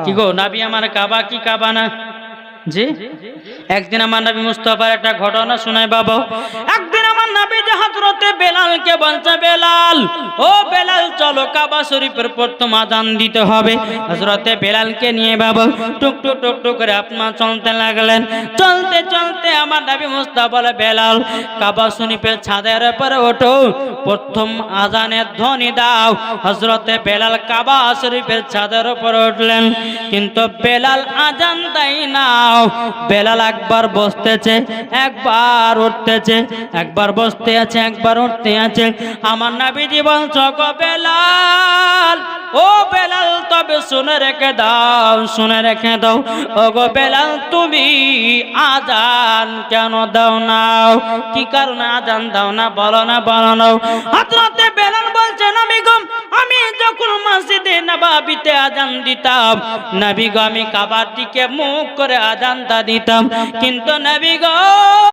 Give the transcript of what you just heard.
কি গো নবী আমার কাবা কি কাবা না? জি, একদিন আমার নবী মুস্তাফার একটা ঘটনা শোনায় বাবা। একদিন আমার নবী যে হযরতে বেলালকে বলছে, বেলাল ও বেলাল চলো কাবা শরীফের প্রথম আযান দিতে হবে। হযরতে বেলালকে নিয়ে বাবা টুক টুক টুক টুক করে আপনা চলতে লাগলেন। চলতে চলতে আমার নবী মুস্তাফা বলে, বেলাল কাবা শরীফের ছাদের উপরে ওঠো, প্রথম আযানের ধ্বনি দাও। হযরতে বেলাল কাবা শরীফের ছাদের উপরে উঠলেন, কিন্তু বেলাল আযান দেয় না। বেলাল একবার বসতেছে, একবার উঠতেছে, একবার বসতে আছে, একবার উঠতে আছে। আমার নবীজি বলছে, গো বেলাল ও বেলাল তবে শুনে রেখে দাও, শুনে রেখে দাও। ও গো বেলাল তুমি আযান কেন দাও না? কি কারণে আযান দাও না বলো না, বলো না। হযরতে বেলাল বলছে, নবী গো আমি যখন মসজিদে নববীতে আযান দিতাম, নবী গো আমি কাবার দিকে মুখ করে আযানটা দিতাম, কিন্তু নবী গো